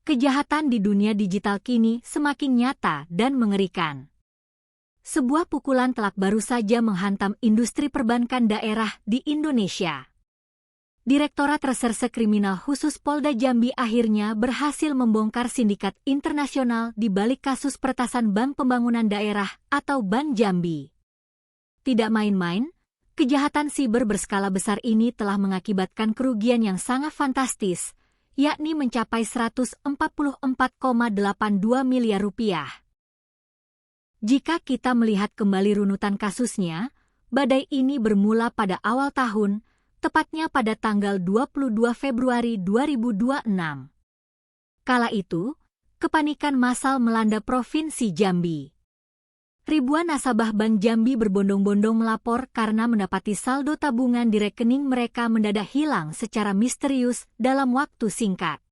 kejahatan di dunia digital kini semakin nyata dan mengerikan. Sebuah pukulan telak baru saja menghantam industri perbankan daerah di Indonesia. Direktorat Reserse Kriminal Khusus Polda Jambi akhirnya berhasil membongkar sindikat internasional di balik kasus peretasan Bank Pembangunan Daerah atau Bank Jambi. Tidak main-main, kejahatan siber berskala besar ini telah mengakibatkan kerugian yang sangat fantastis, yakni mencapai 144,82 miliar rupiah. Jika kita melihat kembali runutan kasusnya, badai ini bermula pada awal tahun, tepatnya pada tanggal 22 Februari 2026. Kala itu, kepanikan massal melanda Provinsi Jambi. Ribuan nasabah Bank Jambi berbondong-bondong melapor karena mendapati saldo tabungan di rekening mereka mendadak hilang secara misterius dalam waktu singkat.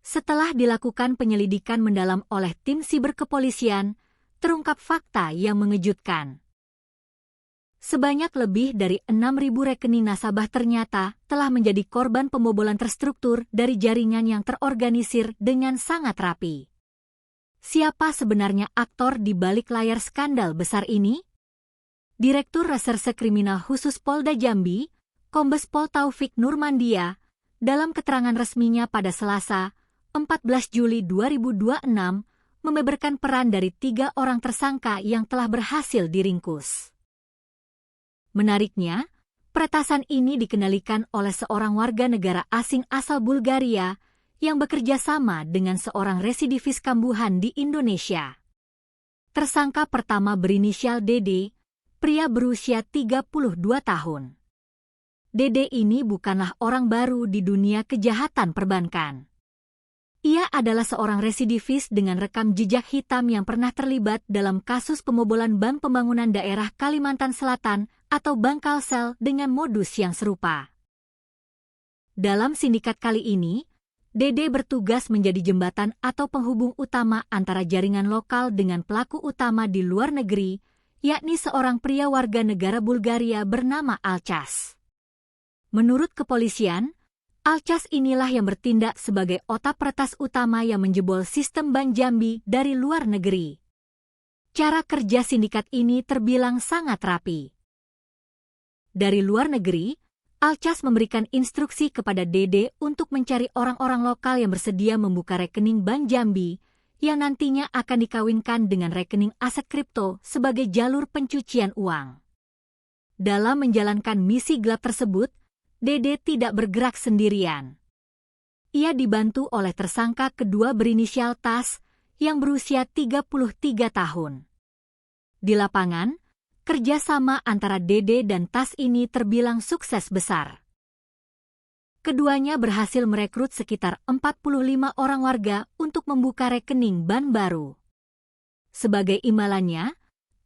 Setelah dilakukan penyelidikan mendalam oleh tim siber kepolisian, terungkap fakta yang mengejutkan. Sebanyak lebih dari 6.000 rekening nasabah ternyata telah menjadi korban pembobolan terstruktur dari jaringan yang terorganisir dengan sangat rapi. Siapa sebenarnya aktor di balik layar skandal besar ini? Direktur Reserse Kriminal Khusus Polda Jambi, Kombes Pol Taufik Nurmandia, dalam keterangan resminya pada Selasa, 14 Juli 2026, membeberkan peran dari 3 orang tersangka yang telah berhasil diringkus. Menariknya, peretasan ini dikendalikan oleh seorang warga negara asing asal Bulgaria yang bekerja sama dengan seorang residivis kambuhan di Indonesia. Tersangka pertama berinisial DD, pria berusia 32 tahun. DD ini bukanlah orang baru di dunia kejahatan perbankan. Ia adalah seorang residivis dengan rekam jejak hitam yang pernah terlibat dalam kasus pembobolan Bank Pembangunan Daerah Kalimantan Selatan atau Bank Kalsel dengan modus yang serupa. Dalam sindikat kali ini, Dede bertugas menjadi jembatan atau penghubung utama antara jaringan lokal dengan pelaku utama di luar negeri, yakni seorang pria warga negara Bulgaria bernama Alchas. Menurut kepolisian, Alchas inilah yang bertindak sebagai otak peretas utama yang menjebol sistem Bank Jambi dari luar negeri. Cara kerja sindikat ini terbilang sangat rapi. Dari luar negeri, Alchas memberikan instruksi kepada Dede untuk mencari orang-orang lokal yang bersedia membuka rekening Bank Jambi yang nantinya akan dikawinkan dengan rekening aset kripto sebagai jalur pencucian uang. Dalam menjalankan misi gelap tersebut, Dede tidak bergerak sendirian. Ia dibantu oleh tersangka kedua berinisial Tas yang berusia 33 tahun. Di lapangan, kerjasama antara Dede dan Tas ini terbilang sukses besar. Keduanya berhasil merekrut sekitar 45 orang warga untuk membuka rekening bank baru. Sebagai imbalannya,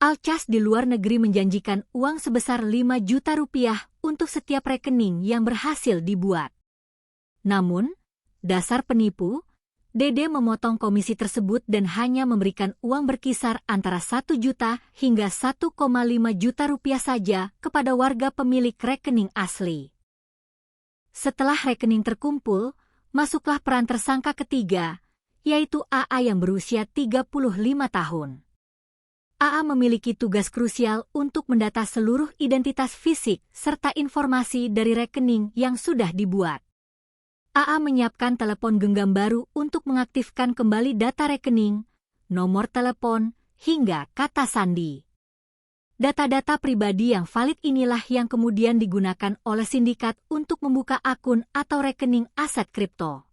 Alchas di luar negeri menjanjikan uang sebesar 5 juta rupiah untuk setiap rekening yang berhasil dibuat. Namun, dasar penipu, Dede memotong komisi tersebut dan hanya memberikan uang berkisar antara 1 juta hingga 1,5 juta rupiah saja kepada warga pemilik rekening asli. Setelah rekening terkumpul, masuklah peran tersangka ketiga, yaitu AA yang berusia 35 tahun. AA memiliki tugas krusial untuk mendata seluruh identitas fisik serta informasi dari rekening yang sudah dibuat. AA menyiapkan telepon genggam baru untuk mengaktifkan kembali data rekening, nomor telepon, hingga kata sandi. Data-data pribadi yang valid inilah yang kemudian digunakan oleh sindikat untuk membuka akun atau rekening aset kripto.